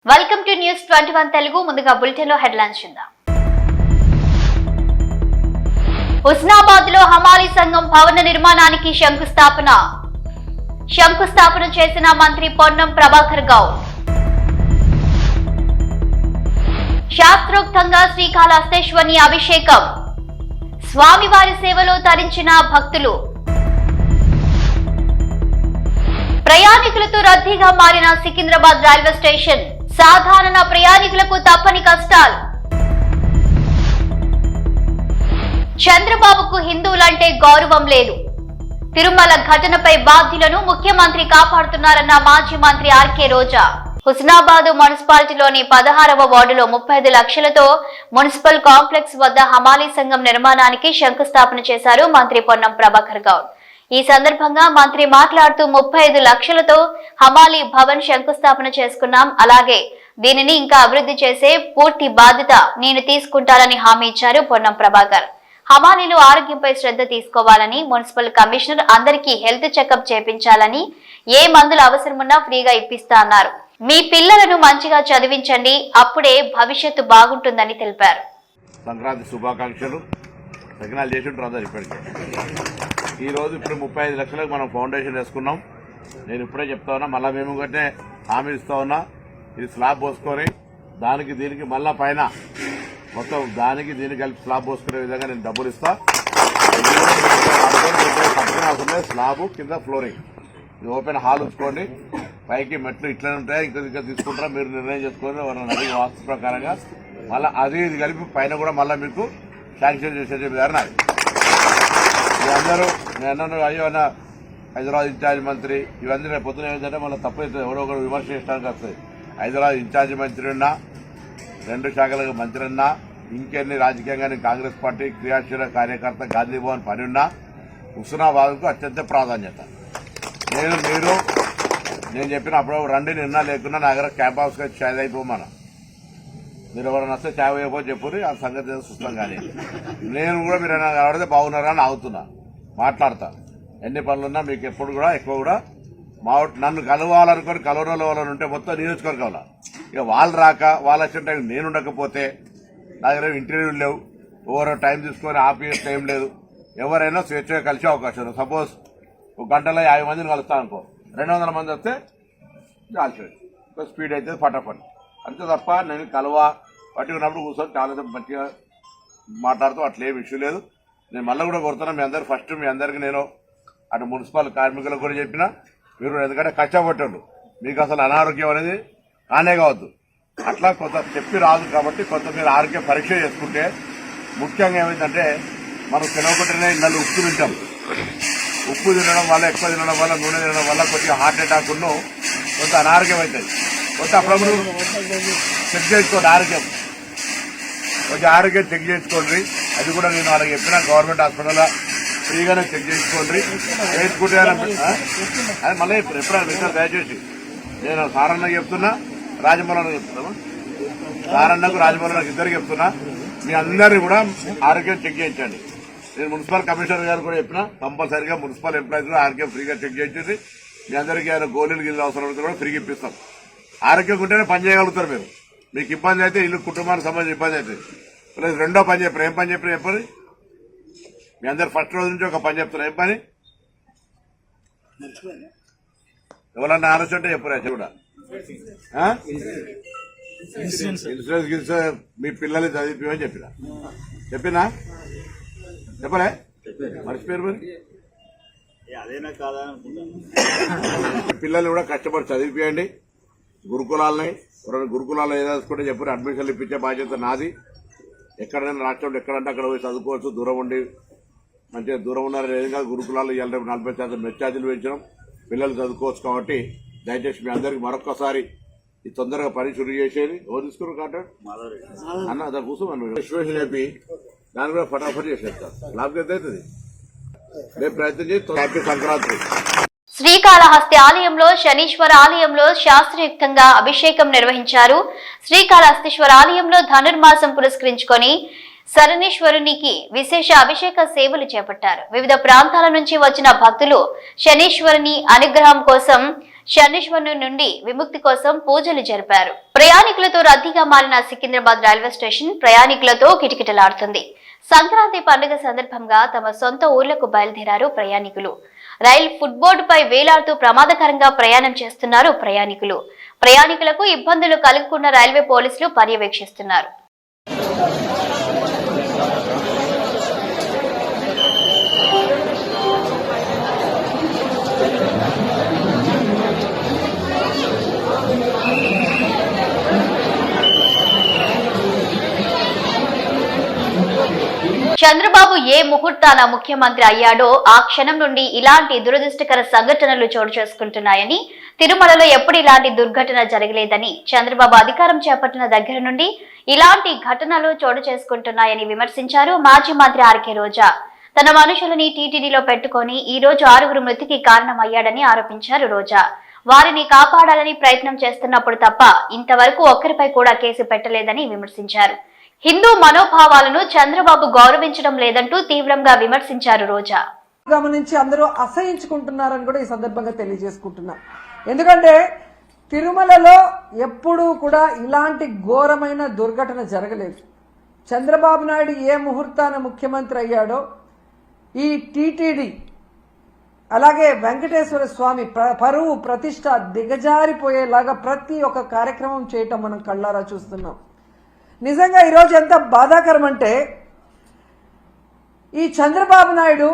Welcome to news 21 Telugu. ముందుగా bulletin లో headlines చూద్దాం. హుస్నాబాద్ లో హమాలీ సంఘం భవన నిర్మాణానికి శంకుస్థాపన చేసిన మంత్రి పొన్నం ప్రభాకర్ గౌడ్. శాస్త్రోక్తంగా శ్రీకాళహస్తేశ్వరి అభిషేకం, స్వామివారి సేవలో తరించిన భక్తులు. ప్రయాణికులతో రద్దీగా మారిన సికింద్రాబాద్ రైల్వే స్టేషన్, సాధారణ ప్రయాణికులకు తప్పని కష్టాలు. చంద్రబాబుకు హిందువులంటే గౌరవం లేదు. తిరుమల ఘటనపై బాధ్యులను ముఖ్యమంత్రి కాపాడుతున్నారన్న మాజీ మంత్రి ఆర్కే రోజా. హుస్నాబాద్ మున్సిపాలిటీలోని 16వ వార్డులో 35 లక్షలతో మున్సిపల్ కాంప్లెక్స్ వద్ద హమాలీ సంఘం నిర్మాణానికి శంకుస్థాపన చేశారు మంత్రి పొన్నం ప్రభాకర్ గౌడ్. ఈ సందర్భంగా మంత్రి మాట్లాడుతూ 35 లక్షలతో హమాలీ భవన్ శంకుస్థాపన చేసుకున్నాం. అలాగే దీనిని ఇంకా అభివృద్ధి చేసే పూర్తి బాధ్యత నేను తీసుకుంటానని హామీ ఇచ్చారు పొన్నం ప్రభాకర్. హమాలీలు ఆరోగ్యంపై శ్రద్ధ తీసుకోవాలని, మున్సిపల్ కమిషనర్ అందరికీ హెల్త్ చెకప్ చేపించాలని, ఏ మందులు అవసరమున్నా ఫ్రీగా ఇప్పిస్తా అన్నారు. మీ పిల్లలను మంచిగా చదివించండి, అప్పుడే భవిష్యత్తు బాగుంటుందని తెలిపారు. సంక్రాంతి శుభాకాంక్షలు. సకినాలు చేసి ఉంటారు అందరు. ఇప్పటికే ఈరోజు ఇప్పుడు 35 లక్షలకు మనం ఫౌండేషన్ వేసుకున్నాం. నేను ఇప్పుడే చెప్తా ఉన్నా, మళ్ళీ మేము కంటే హామీ ఇస్తా ఉన్నా. ఇది స్లాబ్ పోసుకొని దానికి దీనికి మళ్ళా పైన మొత్తం దానికి దీనికి కలిపి స్లాబ్ పోసుకునే విధంగా నేను డబ్బులు ఇస్తా. స్లాబ్ కింద ఫ్లోరింగ్, ఇది ఓపెన్ హాల్ ఉంచుకోండి. పైకి మెట్లు ఇట్లనే ఉంటాయి, ఇంకా తీసుకుంటారా మీరు నిర్ణయం చేసుకొని వాళ్ళని అడిగి వాస్తు ప్రకారంగా మళ్ళీ అది ఇది కలిపి పైన కూడా మళ్ళీ మీకు శాంక్షన్ చేసే విధానం అది. అందరూ నేను అయ్యో అన్న హైదరాబాద్ ఇన్ఛార్జ్ మంత్రి ఇవన్నీ రేపు పొద్దున ఏంటంటే మళ్ళీ తప్పైతే ఎవడో ఒకరు విమర్శ చేయడానికి వస్తుంది. హైదరాబాద్ ఇన్ఛార్జ్ మంత్రి ఉన్నా, 2 శాఖలకు మంత్రి ఉన్నా, ఇంకెన్ని రాజకీయంగా కాంగ్రెస్ పార్టీ క్రియాశీల కార్యకర్త గాంధీ భవన్ పని ఉన్నా హుస్నాబాద్కు అత్యంత ప్రాధాన్యత. నేను చెప్పిన అప్పుడు రండి, నిన్న లేకున్నా నా దగ్గర క్యాంప్ హౌస్కి ఛాయ్ అయిపోమన్నా. మీరు ఎవరైనా వస్తే ఛాయ్ అయిపో చెప్పుని ఆ సంగతి సుష్టం. కానీ నేను కూడా మీరు కనబడితే బాగున్నారా అని ఆగుతున్నా, మాట్లాడతా. ఎన్ని పనులున్నా మీకు ఎప్పుడు కూడా ఎక్కువ కూడా నన్ను కలవాలనుకొని కలవరంలో వాళ్ళని ఉంటే మొత్తం నియోజకవర్గంలో ఇక వాళ్ళు రాక వాళ్ళు వచ్చిన టైం నేను ఉండకపోతే నా దగ్గర ఇంటర్వ్యూలు లేవు, ఎవరో టైం తీసుకొని ఆపే టైం లేదు. ఎవరైనా స్వేచ్ఛగా కలిసే అవకాశం ఉంది. సపోజ్ 1 గంటలో 50 మందిని కలుస్తాను అనుకో, 200 మంది వస్తే చాలు, స్పీడ్ అయితే ఫటాఫట్. అంతే తప్ప నేను పట్టుకున్నప్పుడు కూర్చొని చాలా మంచిగా మాట్లాడుతూ అట్లేం ఇష్యూ లేదు. నేను మళ్ళీ కూడా కొడుతున్నా మీ అందరు. ఫస్ట్ మీ అందరికీ నేను అటు మున్సిపల్ కార్మికులకు కూడా చెప్పిన, మీరు ఎందుకంటే కష్టపడ్డాడు, మీకు అసలు అనారోగ్యం అనేది కానే కావద్దు. అట్లా కొంత చెప్పి రాదు కాబట్టి కొంత మీరు ఆరోగ్య పరీక్ష చేసుకుంటే ముఖ్యంగా ఏమైందంటే మనం తినకుండానే ఇళ్ళలో ఉప్పు తింటాం. ఉప్పు తినడం వల్ల, ఎక్కువ తినడం వల్ల, నూనె తినడం వల్ల కొద్దిగా హార్ట్ అటాక్ ఉన్ను కొంత అనారోగ్యం అవుతుంది. కొంత అప్పుడప్పుడు చెక్ చేసుకోండి, ఆరోగ్యం కొంచెం ఆరోగ్యం చెక్ చేసుకోండి. అది కూడా నేను వాళ్ళకి చెప్పిన గవర్నమెంట్ హాస్పిటల్లో ఫ్రీగానే చెక్ చేసుకోండి. చేసుకుంటే అది మళ్ళీ ఎప్పుడైనా వింటారు. దయచేసి నేను సారన్నకు చెప్తున్నా, రాజమౌళికి చెప్తున్నా, సారన్నకు రాజమౌళికి ఇద్దరికి చెప్తున్నా, మీ అందరినీ కూడా ఆరోగ్యం చెక్ చేయించండి. నేను మున్సిపల్ కమిషనర్ గారు కూడా చెప్పిన, కంపల్సరీగా మున్సిపల్ ఎంప్లాయీస్ కూడా ఆరోగ్యం ఫ్రీగా చెక్ చేయించండి. మీ అందరికీ ఆయన గోళీలు గిల్లు అవసరం అయితే కూడా ఫ్రీగా ఇప్పిస్తాం. ఆరోగ్యం ఉంటేనే పని చేయగలుగుతారు మీరు. మీకు ఇబ్బంది అయితే ఇల్లు కుటుంబానికి సంబంధించి ఇబ్బంది అవుతుంది. ప్లస్ రెండో పని చెప్పారు. ఏం పని చెప్పిన చెప్పండి. మీ అందరు ఫస్ట్ రోజు నుంచి ఒక పని చెప్తున్నారు. ఏం పని? ఎవరన్నా ఆలోచన ఉంటే చెప్పారు కూడా. ఇన్సూరెన్స్ మీ పిల్లల్ని చదివిపోయని చెప్పినా చెప్పలే మర్చిపోయారు. మరి పిల్లల్ని కూడా కష్టపడి చదివిపోయండి. గురుకులాల్లో ఏదేసుకుంటే చెప్పారు. అడ్మిషన్లు ఇప్పించే బాధ్యత నాది. ఎక్కడైనా రాష్ట్రంలో ఎక్కడంటే అక్కడ పోయి చదువుకోవచ్చు. దూరం ఉండి మంచిగా దూరం ఉన్నారని ఏం కాదు. గురుకులాల్లో ఇవాళ 40% మెచ్చార్జీలు పెంచడం, పిల్లలు చదువుకోవచ్చు. కాబట్టి దయచేసి మీ అందరికీ మరొకసారి ఈ తొందరగా పని షురూ చేసేది. ఎవరు తీసుకున్నారు కాంటాక్ట్ అన్న అదా కూర్చోమని విశ్లేషణ చెప్పి దాన్ని కూడా ఫటాఫట్ చేసేస్తారు. లాభం ఎంత అవుతుంది రేపు ప్రయత్నం చేసి హ్యాపీ సంక్రాంతి. శ్రీకాళహస్తి ఆలయంలో శనీశ్వర ఆలయంలో శాస్త్రయుక్తంగా అభిషేకం నిర్వహించారు. శ్రీకాళహస్తీశ్వర ఆలయంలో ధనుర్మాసం పురస్కరించుకొని శనీశ్వరునికి విశేష అభిషేక సేవలు చేపట్టారు. వివిధ ప్రాంతాల నుంచి వచ్చిన భక్తులు శనీశ్వరుని అనుగ్రహం కోసం, శనీశ్వరుని నుండి విముక్తి కోసం పూజలు జరిపారు. ప్రయాణికులతో రద్దీగా మారిన సికింద్రాబాద్ రైల్వే స్టేషన్ ప్రయాణికులతో కిటకిటలాడుతుంది. సంక్రాంతి పండుగ సందర్భంగా తమ సొంత ఊర్లకు బయలుదేరారు ప్రయాణికులు. రైల్ ఫుట్బోర్డుపై వేలాడుతూ ప్రమాదకరంగా ప్రయాణం చేస్తున్నారు ప్రయాణికులు. ప్రయాణికులకు ఇబ్బందులు కలగకుండా రైల్వే పోలీసులు పర్యవేక్షిస్తున్నారు. చంద్రబాబు ఏ ముహూర్తాన ముఖ్యమంత్రి అయ్యాడో ఆ క్షణం నుండి ఇలాంటి దురదృష్టకర సంఘటనలు చోటు చేసుకుంటున్నాయని, తిరుమలలో ఎప్పుడు ఇలాంటి దుర్ఘటన జరగలేదని, చంద్రబాబు అధికారం చేపట్టిన దగ్గర నుండి ఇలాంటి ఘటనలు చోటు చేసుకుంటున్నాయని విమర్శించారు మాజీ మంత్రి ఆర్కే రోజా. తన మనుషులని టీటీడీలో పెట్టుకుని ఈ రోజు 6 మృతికి కారణమయ్యాడని ఆరోపించారు రోజా. వారిని కాపాడాలని ప్రయత్నం చేస్తున్నప్పుడు తప్ప ఇంతవరకు ఒక్కరిపై కూడా కేసు పెట్టలేదని విమర్శించారు. హిందూ మనోభావాలను చంద్రబాబు గౌరవించడం లేదంటూ తీవ్రంగా విమర్శించారు రోజా. గమనించి అందరూ అసహించుకుంటున్నారని కూడా ఈ సందర్భంగా తెలియజేసుకుంటున్నా. ఎందుకంటే తిరుమలలో ఎప్పుడూ కూడా ఇలాంటి ఘోరమైన దుర్ఘటన జరగలేదు. చంద్రబాబు నాయుడు ఏ ముహూర్తాన ముఖ్యమంత్రి అయ్యాడో ఈ టీటీడీ అలాగే వెంకటేశ్వర స్వామి పరువు ప్రతిష్ట దిగజారిపోయేలాగా ప్రతి ఒక్క కార్యక్రమం చేయటం మనం కళ్ళారా చూస్తున్నాం. నిజంగా ఈరోజు ఎంత బాధాకరం అంటే ఈ చంద్రబాబు నాయుడు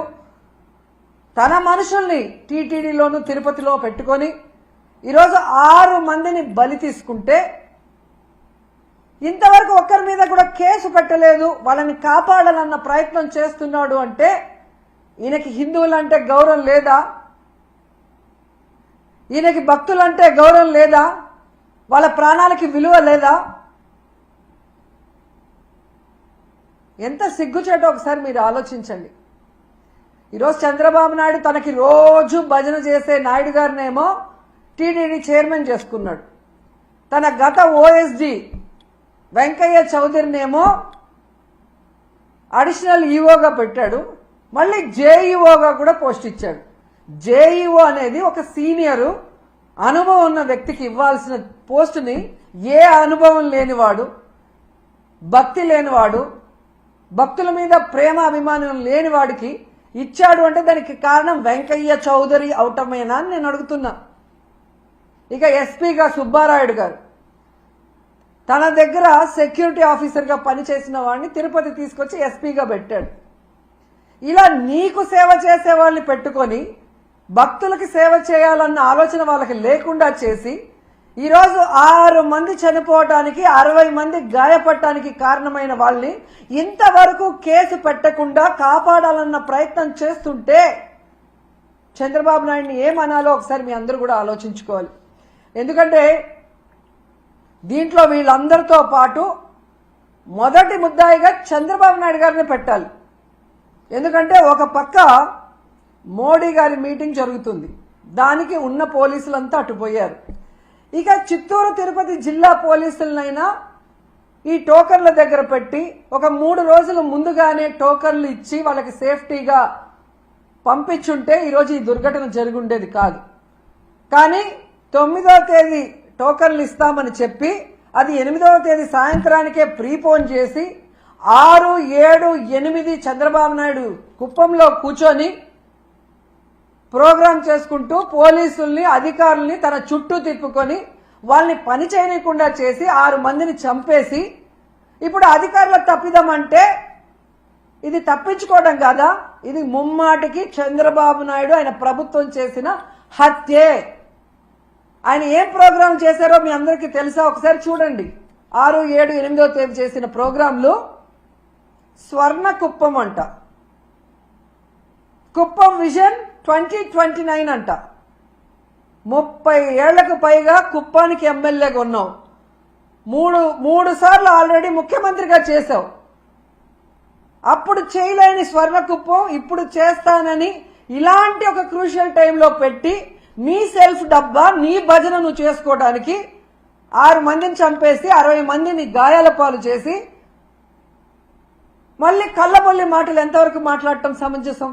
తన మనుషుల్ని టీటీడీలోను తిరుపతిలో పెట్టుకొని ఈరోజు 6 మందిని బలి తీసుకుంటే ఇంతవరకు ఒక్కరి మీద కూడా కేసు పెట్టలేదు. వాళ్ళని కాపాడాలన్న ప్రయత్నం చేస్తున్నాడు అంటే ఈయనకి హిందువులంటే గౌరవం లేదా? ఈయనకి భక్తులంటే గౌరవం లేదా? వాళ్ళ ప్రాణాలకి విలువ లేదా? ఎంత సిగ్గుచేటో ఒకసారి మీరు ఆలోచించండి. ఈరోజు చంద్రబాబు నాయుడు తనకి రోజు భజన చేసే నాయుడు గారినేమో టీటీడీ చైర్మన్ చేసుకున్నాడు. తన గత ఓఎస్డి వెంకయ్య చౌదరినేమో అడిషనల్ ఈఓగా పెట్టాడు. మళ్ళీ జేఈఓగా కూడా పోస్ట్ ఇచ్చాడు. జేఈఓ అనేది ఒక సీనియరు అనుభవం ఉన్న వ్యక్తికి ఇవ్వాల్సిన పోస్టుని ఏ అనుభవం లేనివాడు, భక్తి లేనివాడు, భక్తుల మీద ప్రేమ అభిమానం లేని వాడికి ఇచ్చాడు అంటే దానికి కారణం వెంకయ్య చౌదరి అవటమేనా అని నేను అడుగుతున్నా. ఇక ఎస్పీగా సుబ్బారాయుడు గారు తన దగ్గర సెక్యూరిటీ ఆఫీసర్గా పనిచేసిన వాడిని తిరుపతి తీసుకొచ్చి ఎస్పీగా పెట్టాడు. ఇలా నీకు సేవ చేసే వాళ్ళని పెట్టుకొని భక్తులకి సేవ చేయాలన్న ఆలోచన వాళ్ళకి లేకుండా చేసి ఈరోజు 6 మంది చనిపోవటానికి 60 మంది గాయపడటానికి కారణమైన వాళ్ళని ఇంతవరకు కేసు పెట్టకుండా కాపాడాలన్న ప్రయత్నం చేస్తుంటే చంద్రబాబు నాయుడిని ఏమనాలో ఒకసారి మీ అందరూ కూడా ఆలోచించుకోవాలి. ఎందుకంటే దీంట్లో వీళ్ళందరితో పాటు మొదటి ముద్దాయిగా చంద్రబాబు నాయుడు గారిని పెట్టాలి. ఎందుకంటే ఒక పక్క మోడీ గారి మీటింగ్ జరుగుతుంది, దానికి ఉన్న పోలీసులంతా అటుపోయారు. ఇక చిత్తూరు తిరుపతి జిల్లా పోలీసులనైనా ఈ టోకన్ల దగ్గర పెట్టి ఒక 3 రోజులు ముందుగానే టోకన్లు ఇచ్చి వాళ్ళకి సేఫ్టీగా పంపించుంటే ఈరోజు ఈ దుర్ఘటన జరుగుండేది కాదు. కానీ 9వ తేదీ టోకన్లు ఇస్తామని చెప్పి అది 8వ తేదీ సాయంత్రానికే ప్రీపోన్ చేసి 6, 7, 8 చంద్రబాబు నాయుడు కుప్పంలో కూర్చొని ప్రోగ్రాం చేసుకుంటూ పోలీసుల్ని అధికారుల్ని తన చుట్టూ తిప్పుకొని వాళ్ళని పని చేయకుండా చేసి 6 మందిని చంపేసి ఇప్పుడు అధికారుల తప్పిదమంటే ఇది తప్పించుకోవడం కాదా? ఇది ముమ్మాటికి చంద్రబాబు నాయుడు ఆయన ప్రభుత్వం చేసిన హత్యే. ఆయన ఏం ప్రోగ్రాం చేశారో మీ అందరికీ తెలుసా? ఒకసారి చూడండి. 6, 7, 8వ తేదీ చేసిన ప్రోగ్రాంలు స్వర్ణ కుప్పం అంట, కుప్పం విజన్ 2029 అంట. 30 ఏళ్లకు పైగా కుప్పానికి ఎమ్మెల్యేగా ఉన్నావు, మూడు సార్లు ఆల్రెడీ ముఖ్యమంత్రిగా చేశావు. అప్పుడు చేయలేని స్వర్ణ కుప్పం ఇప్పుడు చేస్తానని ఇలాంటి ఒక క్రూషియల్ టైంలో పెట్టి నీ సెల్ఫ్ డబ్బా నీ భజన నువ్వు చేసుకోవడానికి 6 మందిని చంపేసి 60 మందిని గాయాల పాలు చేసి మళ్ళీ కళ్ళబొల్లి మాటలు ఎంతవరకు మాట్లాడటం సమంజసం?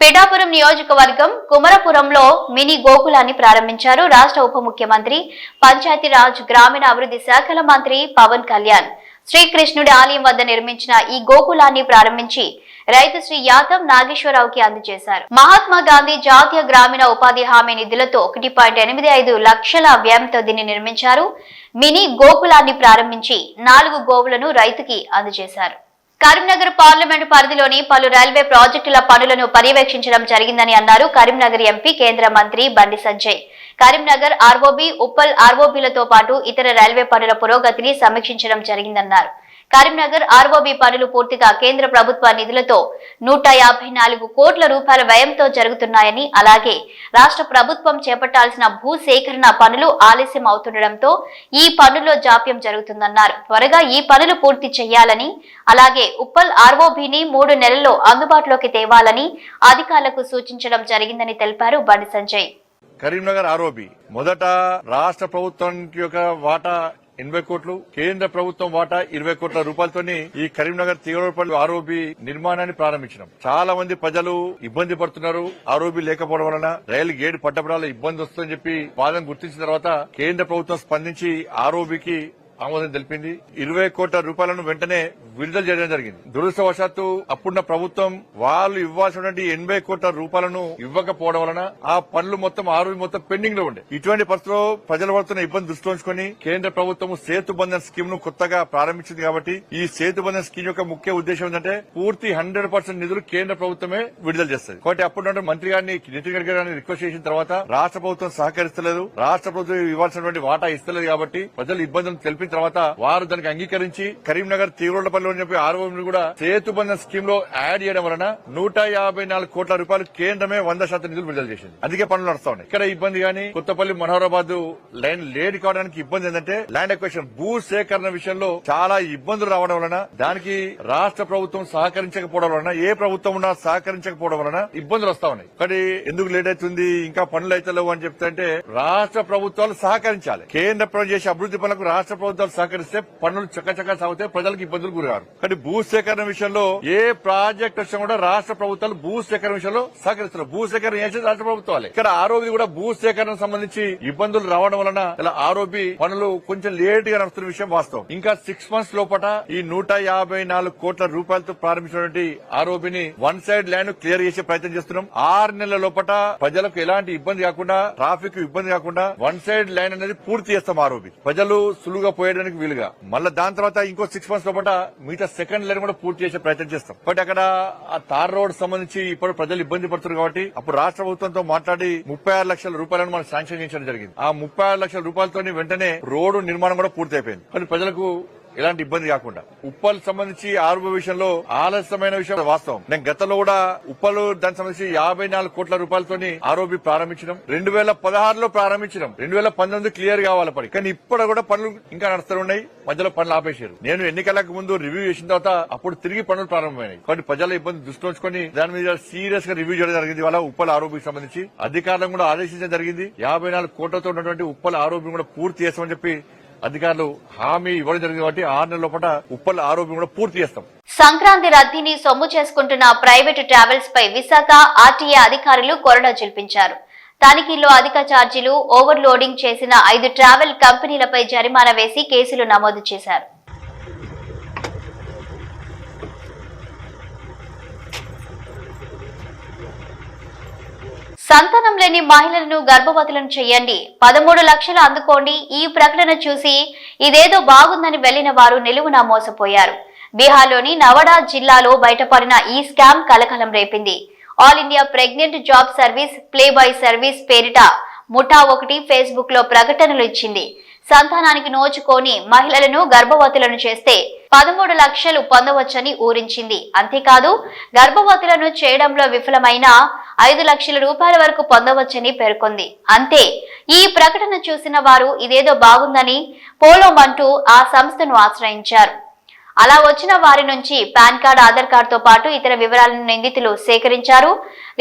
పిఠాపురం నియోజకవర్గం కుమరపురంలో మినీ గోకులాన్ని ప్రారంభించారు రాష్ట్ర ఉప ముఖ్యమంత్రి పంచాయతీరాజ్ గ్రామీణ అభివృద్ధి శాఖల మంత్రి పవన్ కళ్యాణ్. శ్రీకృష్ణుడి ఆలయం వద్ద నిర్మించిన ఈ గోకులాన్ని ప్రారంభించి రైతు శ్రీ యాదవ్ నాగేశ్వరరావుకి అందజేశారు. మహాత్మా గాంధీ జాతీయ గ్రామీణ ఉపాధి హామీ నిధులతో 1.85 లక్షల వ్యయంతో దీన్ని నిర్మించారు. మినీ గోకులాన్ని ప్రారంభించి 4 గోవులను రైతుకి అందజేశారు. కరీంనగర్ పార్లమెంటు పరిధిలోని పలు రైల్వే ప్రాజెక్టుల పనులను పర్యవేక్షించడం జరిగిందని అన్నారు కరీంనగర్ ఎంపీ కేంద్ర మంత్రి బండి సంజయ్. కరీంనగర్ ఆర్ఓబి, ఉప్పల్ ఆర్ఓబిలతో పాటు ఇతర రైల్వే పనుల పురోగతిని సమీక్షించడం జరిగిందన్నారు. కరీంనగర్ ఆర్ఓబి పనులు పూర్తిగా కేంద్ర ప్రభుత్వ నిధులతో 154 కోట్ల రూపాయల వ్యయంతో జరుగుతున్నాయని, అలాగే రాష్ట్ర ప్రభుత్వం చేపట్టాల్సిన భూసేకరణ పనులు ఆలస్యం అవుతుండటంతో ఈ పనుల్లో జాప్యం జరుగుతుందన్నారు. త్వరగా ఈ పనులు పూర్తి చేయాలని, అలాగే ఉప్పల్ ఆర్ఓబిని 3 నెలల్లో అందుబాటులోకి తేవాలని అధికారులకు సూచించడం జరిగిందని తెలిపారు బండి సంజయ్. కరీంనగర్ ఆర్ఓబి మొదట రాష్ట్ర ప్రభుత్వం యొక్క వాటా 80 కోట్లు, కేంద్ర ప్రభుత్వం వాటా 20 కోట్ల రూపాయలతోని ఈ కరీంనగర్ తీగలపల్లి ఆర్ఓబి నిర్మాణాన్ని ప్రారంభించినాం. చాలా మంది ప్రజలు ఇబ్బంది పడుతున్నారు. ఆర్ఓబి లేకపోవడం వలన రైలు గేటు పట్టపడాల ఇబ్బంది వస్తుందని చెప్పి బాధను గుర్తించిన తర్వాత కేంద్ర ప్రభుత్వం స్పందించి ఆర్ఓబికి ఆమోదం తెలిపింది. 20 కోట్ల రూపాయలను వెంటనే విడుదల చేయడం జరిగింది. దురదృష్టవశాత్తు అప్పుడున్న ప్రభుత్వం వాళ్ళు ఇవ్వాల్సినటువంటి 80 కోట్ల రూపాయలను ఇవ్వకపోవడం వలన ఆ పనులు మొత్తం ఆర్ఓబి మొత్తం పెండింగ్ లో ఉండే. ఇటువంటి పరిస్థితుల్లో ప్రజలు పడుతున్న ఇబ్బంది దృష్టిలో ఉంచుకొని కేంద్ర ప్రభుత్వం సేతు బంధన్ స్కీమ్ ను కొత్తగా ప్రారంభించింది. కాబట్టి ఈ సేతు బంధన్ స్కీమ్ యొక్క ముఖ్య ఉద్దేశం ఏంటంటే పూర్తి 100% నిధులు కేంద్ర ప్రభుత్వమే విడుదల చేస్తుంది. కాబట్టి అప్పుడు మంత్రి గారిని నితిన్ గడ్కరీ గారిని రిక్వెస్ట్ చేసిన తర్వాత రాష్ట్ర ప్రభుత్వం సహకరిస్తలేదు, రాష్ట్ర ప్రభుత్వం ఇవ్వాల్సినటువంటి వాటా ఇస్తలేదు. కాబట్టి ప్రజలు ఇబ్బందులు తెలిపిన తర్వాత వారు దానికి అంగీకరించి కరీంనగర్ తీవ్రపల్లి అని చెప్పి ఆర్ఓబిని కూడా సేతు బంధన్ స్కీమ్ లో యాడ్ చేయడం వలన 154 కోట్ల రూపాయలు కేంద్రమే 100% నిధులు విడుదల చేసింది. అందుకే పనులు నడుస్తా ఉన్నాయి. ఇక్కడ ఇబ్బంది గానీ కొత్తపల్లి మనోహరాబాద్ లైన్ లేట్ కావడానికి ఇబ్బంది ఏంటంటే ల్యాండ్ ఎక్వేషన్ భూ సేకరణ విషయంలో చాలా ఇబ్బందులు రావడం వలన దానికి రాష్ట్ర ప్రభుత్వం సహకరించకపోవడం వలన ఏ ప్రభుత్వం ఉన్నా సహకరించకపోవడం వలన ఇబ్బందులు వస్తా ఉన్నాయి. కానీ ఎందుకు లేట్ అవుతుంది ఇంకా పనులు అయితే లేవు అని చెప్తే రాష్ట్ర ప్రభుత్వాలు సహకరించాలి. కేంద్ర ప్రభుత్వం చేసే అభివృద్ధి పనులకు రాష్ట్ర ప్రభుత్వాలు సహకరిస్తే పనులు చక్కచక్క సాగుతాయి, ప్రజలకు ఇబ్బందులు గురగారు. కానీ భూ సేకరణ విషయంలో ఏ ప్రాజెక్ట్ వచ్చినా కూడా రాష్ట్ర ప్రభుత్వాలు భూ సేకరణ విషయంలో సహకరిస్తున్నారు. భూ సేకరణ చేసేది రాష్ట్ర ప్రభుత్వాలే. ఇక్కడ ఆర్ఓబి కూడా భూ సేకరణ సంబంధించి ఇబ్బందులు రావడం వలన ఇలా ఆర్ఓబి పనులు కొంచెం లేట్ గా నడుస్తున్న విషయం వాస్తవం. ఇంకా 6 months లోపల ఈ 154 కోట్ల రూపాయలతో ప్రారంభించినటువంటి ఆర్ఓబిని 1 side ల్యాండ్ క్లియర్ చేసే ప్రయత్నం చేస్తున్నాం. 6 నెలల లోపల ప్రజలకు ఎలాంటి ఇబ్బంది కాకుండా, ట్రాఫిక్ ఇబ్బంది కాకుండా 1 side ల్యాండ్ అనేది పూర్తి చేస్తాం. ఆర్ఓబి ప్రజలు సులువుగా పోయడానికి వీలుగా మళ్ళీ దాని తర్వాత ఇంకో 6 months లోపల మిగతా సెకండ్ లైన్ కూడా పూర్తి చేసే ప్రయత్నం చేస్తాం. బట్ అక్కడ ఆ తార్ రోడ్ సంబంధించి ఇప్పుడు ప్రజలు ఇబ్బంది పడుతున్నారు. కాబట్టి అప్పుడు రాష్ట్ర ప్రభుత్వంతో మాట్లాడి 36 లక్షల రూపాయలను మనం శాంక్షన్ చేయడం జరిగింది. ఆ 36 లక్షల రూపాయలతో వెంటనే రోడ్డు నిర్మాణం కూడా పూర్తి అయిపోయింది. కానీ ప్రజలకు ఎలాంటి ఇబ్బంది కాకుండా ఉప్పల్ సంబంధించి ఆర్ఓబి విషయంలో ఆలస్యమైన విషయం వాస్తవం. నేను గతంలో కూడా ఉప్పల్ దానికి సంబంధించి 54 కోట్ల రూపాయలతో ఆర్ఓబి ప్రారంభించడం 2016లో ప్రారంభించడం 2019 క్లియర్ కావాలి పడి. కానీ ఇప్పుడు కూడా పనులు ఇంకా నడుస్తూ ఉన్నాయి. మధ్యలో పనులు ఆపేశారు. నేను ఎన్నికలకు ముందు రివ్యూ చేసిన తర్వాత అప్పుడు తిరిగి పనులు ప్రారంభమైనాయి. కాబట్టి ప్రజల ఇబ్బంది దృష్టిలో ఉంచుకొని దాని మీద సీరియస్ గా రివ్యూ చేయడం జరిగింది. వాళ్ళ ఉప్పల్ ఆర్ఓబికి సంబంధించి అధికారులను కూడా ఆదేశించడం జరిగింది. 54 కోట్లతో ఉన్నటువంటి ఉప్పల్ ఆర్ఓబి కూడా పూర్తి చేస్తామని చెప్పి అధికారులు హామీ ఇవ్వడం జరిగింది. కాబట్టి 6 నెలల లోపల ఉప్పల్ ఆరోపణ కూడా పూర్తి చేస్తాం. సంక్రాంతి రద్దీని సొమ్ము చేసుకుంటున్న ప్రైవేటు ట్రావెల్స్ పై విశాఖ ఆర్టీఏ అధికారులు కొరడా జల్పించారు. తనిఖీల్లో అధిక ఛార్జీలు, ఓవర్లోడింగ్ చేసిన 5 ట్రావెల్ కంపెనీలపై జరిమానా వేసి కేసులు నమోదు చేశారు. సంతానం లేని మహిళలను గర్భవతులను చేయండి, 13 లక్షలు అందుకోండి. ఈ ప్రకటన చూసి ఇదేదో బాగుందని వెళ్లిన వారు నిలువునా మోసపోయారు. బీహార్లోని నవాడా జిల్లాలో బయటపడిన ఈ స్కామ్ కలకలం రేపింది. All India pregnant job service, play boy service పేరిట ముఠా ఒకటి ఫేస్బుక్ లో ప్రకటనలు ఇచ్చింది. సంతానానికి నోచుకొని మహిళలను గర్భవతులను చేస్తే 13 లక్షలు పొందవచ్చని ఊరించింది. అంతేకాదు గర్భవతులను చేయడంలో విఫలమైన 5 లక్షల రూపాయల వరకు పొందవచ్చని పేర్కొంది. అంతే, ఈ ప్రకటన చూసిన వారు ఇదేదో బాగుందని పోలోమంటూ ఆ సంస్థను ఆశ్రయించారు. అలా వచ్చిన వారి నుంచి పాన్ కార్డ్, ఆధార్ కార్డుతో పాటు ఇతర వివరాలను నిందితులు సేకరించారు.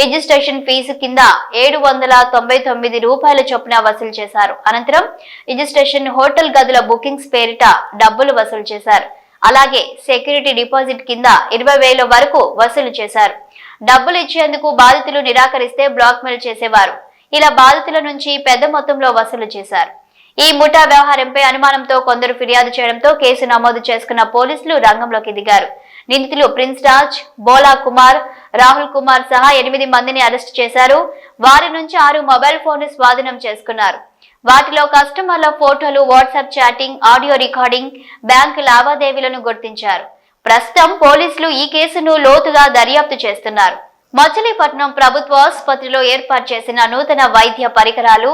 రిజిస్ట్రేషన్ ఫీజు కింద 799 రూపాయల చొప్పున వసూలు చేశారు. అనంతరం రిజిస్ట్రేషన్, హోటల్ గదుల బుకింగ్స్ పేరిట డబ్బులు వసూలు చేశారు. అలాగే సెక్యూరిటీ డిపాజిట్ కింద 20,000 వరకు వసూలు చేశారు. డబ్బులు ఇచ్చేందుకు బాధితులు నిరాకరిస్తే బ్లాక్మెయిల్ చేసేవారు. ఇలా బాధితుల నుంచి పెద్ద మొత్తంలో వసూలు చేశారు. ఈ ముఠా వ్యవహారంపై అనుమానంతో కొందరు ఫిర్యాదు చేయడంతో కేసు నమోదు చేసుకున్న పోలీసులు రంగంలోకి దిగారు. నిందితులు ప్రిన్స్ రాజ్, బోలా కుమార్, రాహుల్ కుమార్ సహా 8 మందిని అరెస్టు చేశారు. వారి నుంచి 6 మొబైల్ ఫోన్లు స్వాధీనం చేసుకున్నారు. వాటిలో కస్టమర్ల ఫోటోలు, WhatsApp chatting, audio recording, bank లావాదేవీలను గుర్తించారు. ప్రస్తుతం పోలీసులు ఈ కేసును లోతుగా దర్యాప్తు చేస్తున్నారు. మచిలీపట్నం ప్రభుత్వ ఆసుపత్రిలో ఏర్పాటు చేసిన నూతన వైద్య పరికరాలు,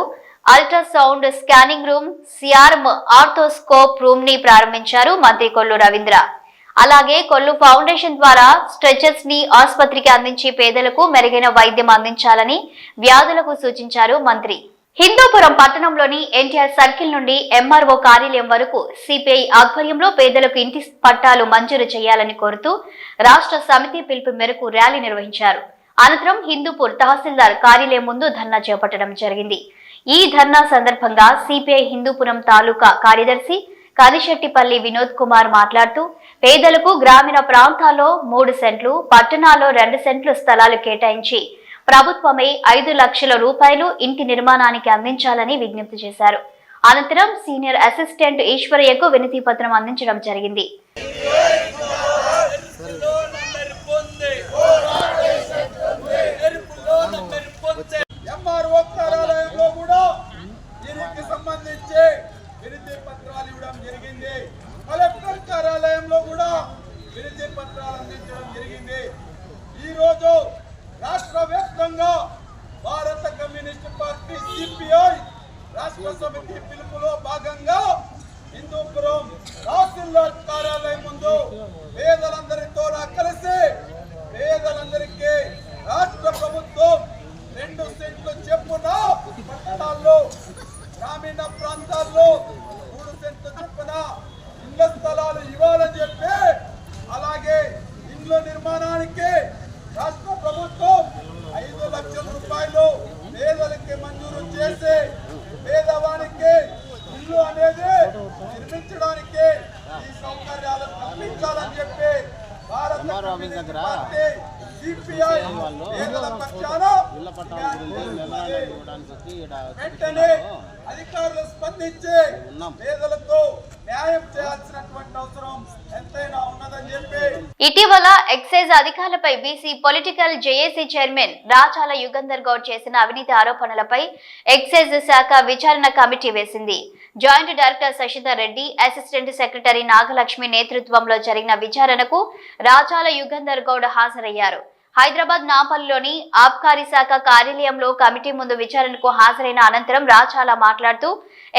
ultrasound scanning room, CRM arthroscope room ని ప్రారంభించారు మంత్రి కొల్లు రవీంద్ర. అలాగే కొల్లు ఫౌండేషన్ ద్వారా స్ట్రెచర్స్ ని ఆసుపత్రికి అందించి పేదలకు మెరుగైన వైద్యం అందించాలని వ్యాధులకు సూచించారు మంత్రి. హిందూపురం పట్టణంలోని ఎన్టీఆర్ సర్కిల్ నుండి ఎంఆర్ఓ కార్యాలయం వరకు సిపిఐ ఆధ్వర్యంలో పేదలకు ఇంటి పట్టాలు మంజూరు చేయాలని కోరుతూ రాష్ట్ర సమితి పిలుపు మేరకు ర్యాలీ నిర్వహించారు. అనంతరం హిందూపూర్ తహసీల్దార్ కార్యాలయం ముందు ధర్నా చేపట్టడం జరిగింది. ఈ ధర్నా సందర్భంగా సిపిఐ హిందూపురం తాలూకా కార్యదర్శి కనిశెట్టిపల్లి వినోద్ కుమార్ మాట్లాడుతూ పేదలకు గ్రామీణ ప్రాంతాల్లో 3 సెంట్లు, పట్టణాల్లో 2 సెంట్లు స్థలాలు కేటాయించి ప్రభుత్వమే 5 లక్షల రూపాయలు ఇంటి నిర్మాణానికి అందించాలని విజ్ఞప్తి చేశారు. అనంతరం సీనియర్ అసిస్టెంట్ ఈశ్వరయ్యకు వినతి పత్రం అందించడం జరిగింది. రాష్ట్ర వ్యాప్తంగా భారత కమ్యూనిస్ట్ పార్టీ సిపిఐ రాష్ట్ర సమితి పిలుపులో భాగంగా హిందూపురం తహసీల్దార్ కార్యాలయం ముందు పేదలందరితో కలిసి పేదలందరికీ రాష్ట్ర ప్రభుత్వం 2 సెంట్లు చెప్పున పట్టణాల్లో, గ్రామీణ ప్రాంతాల్లో 3 సెంట్లు చెప్పున ఇళ్ల స్థలాలు ఇవ్వాలని చెప్పి, అలాగే ఇళ్ల నిర్మాణానికి రాష్ట్ర ప్రభుత్వం 5 లక్షల రూపాయలు పేదలకి మంజూరు చేసి పేదవానికి ఇల్లు అనేది నిర్మించడానికి ఈ సౌకర్యాలు కల్పించాలని చెప్పి భారత కమ్యూనిస్ట్ పార్టీ సిపిఐ పేదల పక్షాన వెంటనే అధికారులు స్పందించి పేదలకు న్యాయం చేయాల్సినటువంటి అవసరం ఎంతైనా ఉన్నదని చెప్పి ఇటీవల ఎక్సైజ్ అధికారులపై BC political JAC chairman Rachala Yugandhar Goud చేసిన అవినీతి ఆరోపణలపై ఎక్సైజ్ శాఖ విచారణ కమిటీ వేసింది. Joint director Sasidhar Reddy, assistant secretary Nagalakshmi నేతృత్వంలో జరిగిన విచారణకు రాచాల యుగంధర్ గౌడ్ హాజరయ్యారు. హైదరాబాద్ నాపల్లిలోని ఆబ్కారీ శాఖ కార్యాలయంలో కమిటీ ముందు విచారణకు హాజరైన అనంతరం రాచాల మాట్లాడుతూ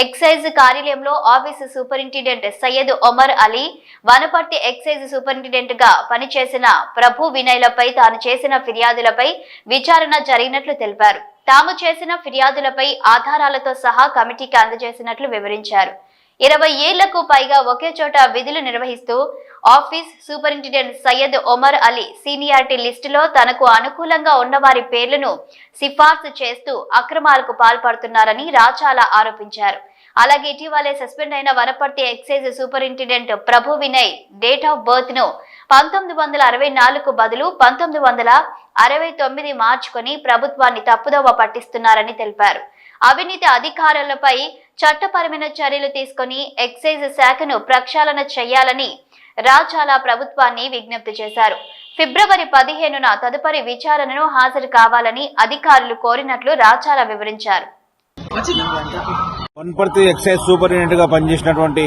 ఎక్సైజ్ కార్యాలయంలో office superintendent Syed Omar Ali, Wanaparthy excise superintendent గా పనిచేసిన ప్రభు వినయ్లపై తాను చేసిన ఫిర్యాదులపై విచారణ జరిగినట్లు తెలిపారు. తాము చేసిన ఫిర్యాదులపై ఆధారాలతో సహా కమిటీకి అందజేసినట్లు వివరించారు. 20 ఏళ్లకు పైగా ఒకే చోట విధులు నిర్వహిస్తూ office superintendent Syed Omar Ali seniority లిస్టులో తనకు అనుకూలంగా ఉన్నవారి పేర్లను సిఫార్సు చేస్తూ అక్రమాలకు పాల్పడుతున్నారని రాచాల ఆరోపించారు. అలాగే ఇటీవలే సస్పెండ్ అయిన Wanaparthy excise superintendent Prabhu Vinay date of birth ను 1964 బదులు 1969 మార్చుకొని ప్రభుత్వాన్ని తప్పుదోవ పట్టిస్తున్నారని తెలిపారు. అవినీతి అధికారులపై చట్టపరమైన చర్యలు తీసుకుని ఎక్సైజ్ శాఖను ప్రక్షాళన చేయాలని రాచాల ప్రభుత్వాన్ని విజ్ఞప్తి చేశారు. ఫిబ్రవరి 15న తదుపరి విచారణను హాజరు కావాలని అధికారులు కోరినట్లు రాచాల వివరించారు. వనపర్తి ఎక్సైజ్ సూపరింటెండెంట్ గా పనిచేసినటువంటి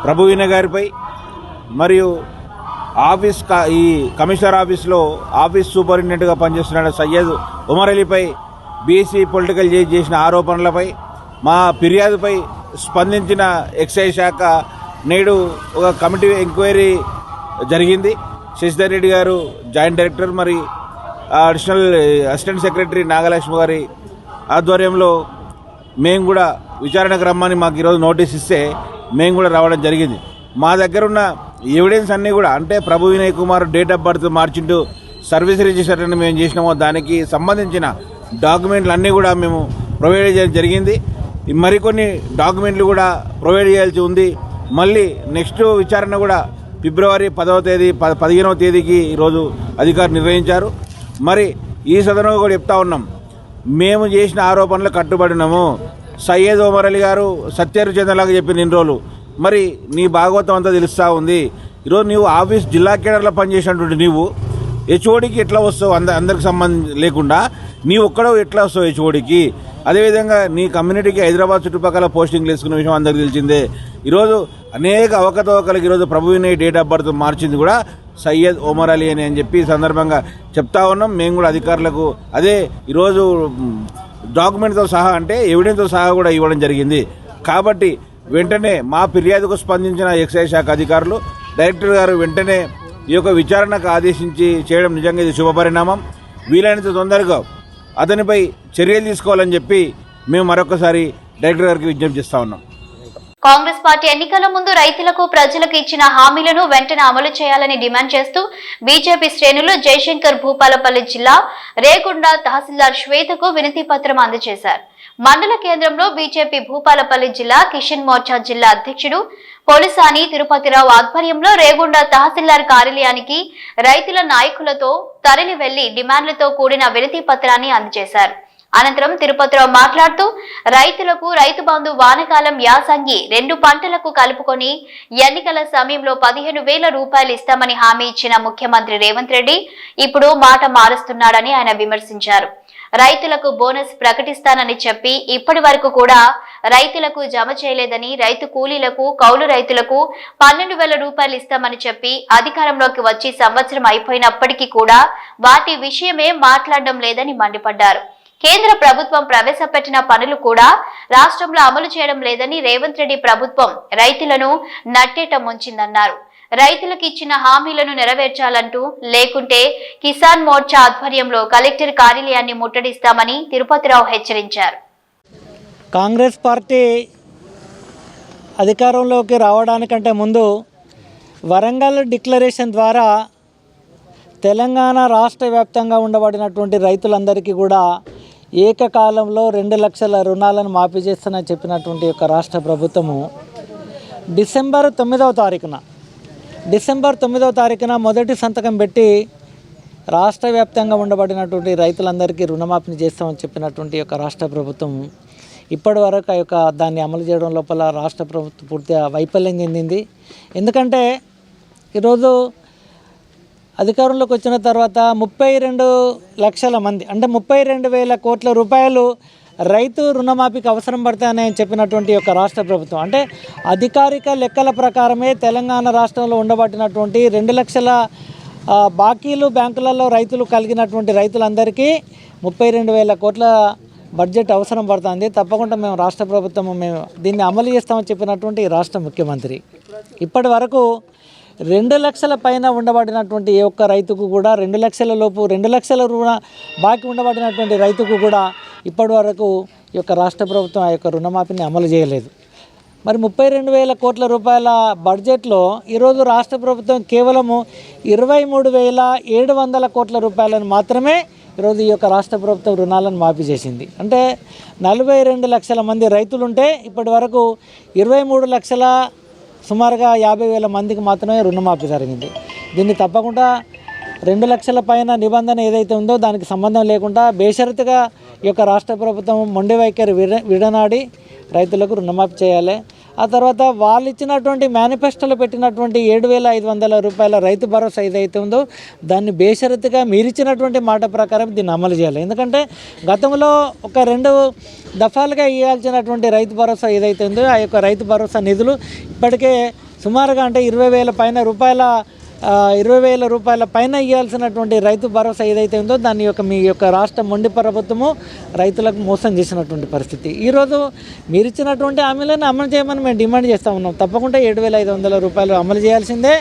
ప్రభు వినయ్ గారిపై మరియు ఈ కమిషనర్ ఆఫీస్లో ఆఫీస్ సూపరింటెండెంట్ గా పనిచేస్తున్న సయ్యద్ ఉమర్ అలీపై బీసీ పొలిటికల్ చేసిన ఆరోపణలపై మా ఫిర్యాదుపై స్పందించిన ఎక్సైజ్ శాఖ నేడు ఒక కమిటీ ఎంక్వైరీ జరిగింది. శశిధర్ రెడ్డి గారు జాయింట్ డైరెక్టర్, మరి అడిషనల్ అసిస్టెంట్ సెక్రటరీ నాగలక్ష్మి గారి ఆధ్వర్యంలో మేము కూడా విచారణకు రమ్మని మాకు ఈరోజు నోటీస్ ఇస్తే మేము కూడా రావడం జరిగింది. మా దగ్గర ఉన్న ఎవిడెన్స్ అన్నీ కూడా, అంటే Prabhu Vinay Kumar date of birth మార్చింటూ సర్వీస్ రిజిస్టర్ అని మేము చేసినామో దానికి సంబంధించిన డాక్యుమెంట్లు అన్నీ కూడా మేము ప్రొవైడ్ చేయడం జరిగింది. మరికొన్ని డాక్యుమెంట్లు కూడా ప్రొవైడ్ చేయాల్సి ఉంది. మళ్ళీ నెక్స్ట్ విచారణ కూడా ఫిబ్రవరి 10వ తేదీ 15వ తేదీకి ఈరోజు అధికారులు నిర్ణయించారు. మరి ఈ సదనంలో కూడా చెప్తా ఉన్నాం, మేము చేసిన ఆరోపణలు కట్టుబడినాము. సయ్యద్ ఒమర్ అలీ గారు సత్యహరిచంద్రలాగా చెప్పిన ఇన్ని రోజులు మరి నీ భాగవతం అంతా తెలుస్తూ ఉంది. ఈరోజు నీవు ఆఫీస్ జిల్లా కేడర్లో పనిచేసినటువంటి నీవు హెచ్ఓడికి ఎట్లా వస్తావు? అందరికి సంబంధం లేకుండా నీ ఒక్కడో ఎట్లా వస్తావు హెచ్ఓడికి? అదేవిధంగా నీ కమ్యూనిటీకి హైదరాబాద్ చుట్టుపక్కల పోస్టింగ్లు వేసుకున్న విషయం అందరికీ తెలిసిందే. ఈరోజు అనేక అవకతవకలకు ఈరోజు ప్రభువినయ్ డేట్ ఆఫ్ బర్త్ మార్చింది కూడా సయ్యద్ ఒమర్ అలీ అని చెప్పి ఈ సందర్భంగా చెప్తా ఉన్నాం. మేము కూడా అధికారులకు అదే ఈరోజు డాక్యుమెంట్తో సహా అంటే ఎవిడెన్స్తో సహా కూడా ఇవ్వడం జరిగింది. కాబట్టి వెంటనే మా ఫిర్యాదుకు స్పందించిన ఎక్సైజ్ శాఖ అధికారులు డైరెక్టర్ గారు వెంటనే ఈ యొక్క విచారణకు ఆదేశించి చేయడం నిజంగా ఇది శుభపరిణామం. వీలైనంత తొందరగా అతనిపై చర్యలు తీసుకోవాలని చెప్పి మేము మరొకసారి డైరెక్టర్ గారికి విజ్ఞప్తి చేస్తా ఉన్నాం. కాంగ్రెస్ పార్టీ ఎన్నికల ముందు రైతులకు ప్రజలకు ఇచ్చిన హామీలను వెంటనే అమలు చేయాలని డిమాండ్ చేస్తూ బీజేపీ శ్రేణులు జయశంకర్ భూపాలపల్లి జిల్లా రేగుండ తహసీల్దార్ శ్వేతకు వినతి పత్రం అందజేశారు. మండల కేంద్రంలో బీజేపీ భూపాలపల్లి జిల్లా కిషన్ మోర్చా జిల్లా అధ్యక్షుడు పోలిసాని తిరుపతిరావు ఆధ్వర్యంలో రేగుండ తహసీల్దార్ కార్యాలయానికి రైతుల నాయకులతో తరలి వెళ్లి డిమాండ్లతో కూడిన వినతి పత్రాన్ని అందజేశారు. అనంతరం తిరుపతిరావు మాట్లాడుతూ రైతులకు రైతు బంధు వానకాలం యాసంగి 2 పంటలకు కలుపుకొని ఎన్నికల సమయంలో 15,000 రూపాయలు ఇస్తామని హామీ ఇచ్చిన ముఖ్యమంత్రి రేవంత్ రెడ్డి ఇప్పుడు మాట మారుస్తున్నాడని ఆయన విమర్శించారు. రైతులకు బోనస్ ప్రకటిస్తానని చెప్పి ఇప్పటి వరకు కూడా రైతులకు జమ చేయలేదని, రైతు కూలీలకు కౌలు రైతులకు 12,000 రూపాయలు ఇస్తామని చెప్పి అధికారంలోకి వచ్చి సంవత్సరం అయిపోయినప్పటికీ కూడా వాటి విషయమే మాట్లాడడం లేదని మండిపడ్డారు. కేంద్ర ప్రభుత్వం ప్రవేశపెట్టిన పనులు కూడా రాష్ట్రంలో అమలు చేయడం లేదని రేవంత్ రెడ్డి ప్రభుత్వం రైతులను నట్టేట ముంచిందన్నారు. రైతులకు ఇచ్చిన హామీలను నెరవేర్చాలంటూ లేకుంటే కిసాన్ మోర్చా ఆధ్వర్యంలో కలెక్టర్ కార్యాలయాన్ని ముట్టడిస్తామని తిరుపతిరావు హెచ్చరించారు. కాంగ్రెస్ పార్టీ అధికారంలోకి రావడానికంటే ముందు వరంగల్ డిక్లరేషన్ ద్వారా తెలంగాణ రాష్ట్ర వ్యాప్తంగా ఉండబడినటువంటి రైతులందరికీ కూడా ఏకకాలంలో 2 లక్షల రుణాలను మాఫీ చేస్తానని చెప్పినటువంటి యొక్క రాష్ట్ర ప్రభుత్వము డిసెంబర్ 9వ తారీఖున మొదటి సంతకం పెట్టి రాష్ట్ర వ్యాప్తంగా ఉండబడినటువంటి రైతులందరికీ రుణమాఫీ చేస్తామని చెప్పినటువంటి యొక్క రాష్ట్ర ప్రభుత్వం ఇప్పటి వరకు ఆ యొక్క దాన్ని అమలు చేయడం లోపల రాష్ట్ర ప్రభుత్వం పూర్తిగా వైఫల్యం చెందింది. ఎందుకంటే ఈరోజు అధికారంలోకి వచ్చిన తర్వాత 32 లక్షల మంది అంటే 32,000 కోట్ల రూపాయలు రైతు రుణమాఫీకి అవసరం పడతాయని చెప్పినటువంటి యొక్క రాష్ట్ర ప్రభుత్వం అంటే అధికారిక లెక్కల ప్రకారమే తెలంగాణ రాష్ట్రంలో ఉండబట్టినటువంటి 2 లక్షల బాకీలు బ్యాంకులలో రైతులు కలిగినటువంటి రైతులందరికీ 32,000 కోట్ల బడ్జెట్ అవసరం పడుతుంది. తప్పకుండా మేము రాష్ట్ర ప్రభుత్వం మేము దీన్ని అమలు చేస్తామని చెప్పినటువంటి రాష్ట్ర ముఖ్యమంత్రి ఇప్పటి వరకు 2 లక్షల పైన ఉండబడినటువంటి ఏ ఒక్క రైతుకు కూడా 2 లక్షల లోపు 2 లక్షల రుణ బాకీ ఉండబడినటువంటి రైతుకు కూడా ఇప్పటి వరకు ఈ యొక్క రాష్ట్ర ప్రభుత్వం ఆ యొక్క రుణమాఫీని అమలు చేయలేదు. మరి 32,000 కోట్ల రూపాయల బడ్జెట్లో ఈరోజు రాష్ట్ర ప్రభుత్వం కేవలము 23,700 కోట్ల రూపాయలను మాత్రమే ఈరోజు ఈ యొక్క రాష్ట్ర ప్రభుత్వం రుణాలను మాఫీ చేసింది. అంటే 42 లక్షల మంది రైతులుంటే ఇప్పటి వరకు 23 లక్షల సుమారుగా 50,000 మందికి మాత్రమే రుణమాఫీ జరిగింది. దీన్ని తప్పకుండా 2 లక్షల పైన నిబంధన ఏదైతే ఉందో దానికి సంబంధం లేకుండా బేషరతుగా ఈ యొక్క రాష్ట్ర ప్రభుత్వం మొండి వైఖరి విడనాడి రైతులకు రుణమాఫీ చేయాలి. ఆ తర్వాత వాళ్ళు ఇచ్చినటువంటి మేనిఫెస్టోలో పెట్టినటువంటి 7,500 రూపాయల రైతు భరోసా ఏదైతే ఉందో దాన్ని బేషరతుగా మీరిచ్చినటువంటి మాట ప్రకారం దీన్ని అమలు చేయాలి. ఎందుకంటే గతంలో ఒక 2 దఫాలుగా ఇవ్వాల్సినటువంటి రైతు భరోసా ఏదైతే ఉందో ఆ యొక్క రైతు భరోసా నిధులు ఇప్పటికే సుమారుగా అంటే 20,000 రూపాయల పైన ఇవ్వాల్సినటువంటి రైతు భరోసా ఏదైతే ఉందో దాని యొక్క మీ యొక్క రాష్ట్ర మొండి ప్రభుత్వము రైతులకు మోసం చేసినటువంటి పరిస్థితి. ఈరోజు మీరు ఇచ్చినటువంటి హామీలను అమలు చేయమని మేము డిమాండ్ చేస్తూ ఉన్నాం. తప్పకుండా 7,500 రూపాయలు అమలు చేయాల్సిందే.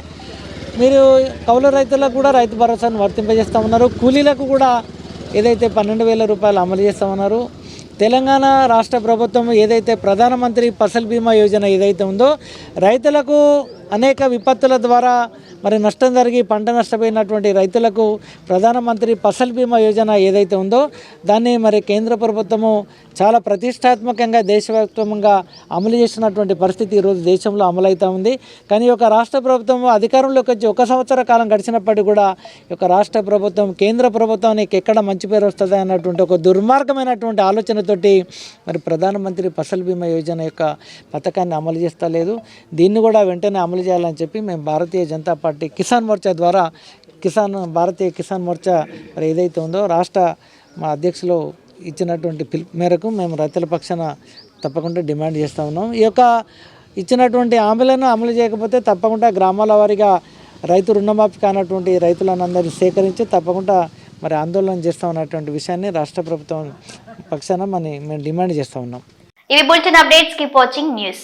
మీరు కౌలు రైతులకు కూడా రైతు భరోసాను వర్తింపజేస్తూ ఉన్నారు. కూలీలకు కూడా ఏదైతే 12,000 రూపాయలు అమలు చేస్తూ ఉన్నారు. తెలంగాణ రాష్ట్ర ప్రభుత్వం ఏదైతే ప్రధానమంత్రి ఫసల్ బీమా యోజన ఏదైతే ఉందో రైతులకు అనేక విపత్తుల ద్వారా మరి నష్టం జరిగి పంట నష్టపోయినటువంటి రైతులకు ప్రధానమంత్రి ఫసల్ బీమా యోజన ఏదైతే ఉందో దాన్ని మరి కేంద్ర ప్రభుత్వము చాలా ప్రతిష్టాత్మకంగా దేశవ్యాప్తంగా అమలు చేస్తున్నటువంటి పరిస్థితి ఈరోజు దేశంలో అమలవుతూ ఉంది. కానీ ఒక రాష్ట్ర ప్రభుత్వం అధికారంలోకి వచ్చి 1 సంవత్సర కాలం గడిచినప్పటికీ కూడా ఈ యొక్క రాష్ట్ర ప్రభుత్వం కేంద్ర ప్రభుత్వానికి ఎక్కడ మంచి పేరు వస్తుంది అన్నటువంటి ఒక దుర్మార్గమైనటువంటి ఆలోచనతోటి మరి ప్రధానమంత్రి ఫసల్ బీమా యోజన యొక్క పథకాన్ని అమలు చేస్తలేదు. దీన్ని కూడా వెంటనే అమలు చేయాలని చెప్పి మేము భారతీయ జనతా పార్టీ కిసాన్ మోర్చా ద్వారా భారతీయ కిసాన్ మోర్చా మరి ఏదైతే ఉందో రాష్ట్ర మా అధ్యక్షులు ఇచ్చినటువంటి పిలుపు మేరకు మేము రైతుల పక్షాన తప్పకుండా డిమాండ్ చేస్తూ ఉన్నాం. ఈ యొక్క ఇచ్చినటువంటి హామీలను అమలు చేయకపోతే తప్పకుండా గ్రామాల వారీగా రైతు రుణమాఫీ కానటువంటి రైతులందరినీ సేకరించి తప్పకుండా మరి ఆందోళన చేస్తూ ఉన్నటువంటి విషయాన్ని రాష్ట్ర ప్రభుత్వం పక్షాన మేము డిమాండ్ చేస్తూ ఉన్నాం. ఇవి bulletin updates. Keep watching news.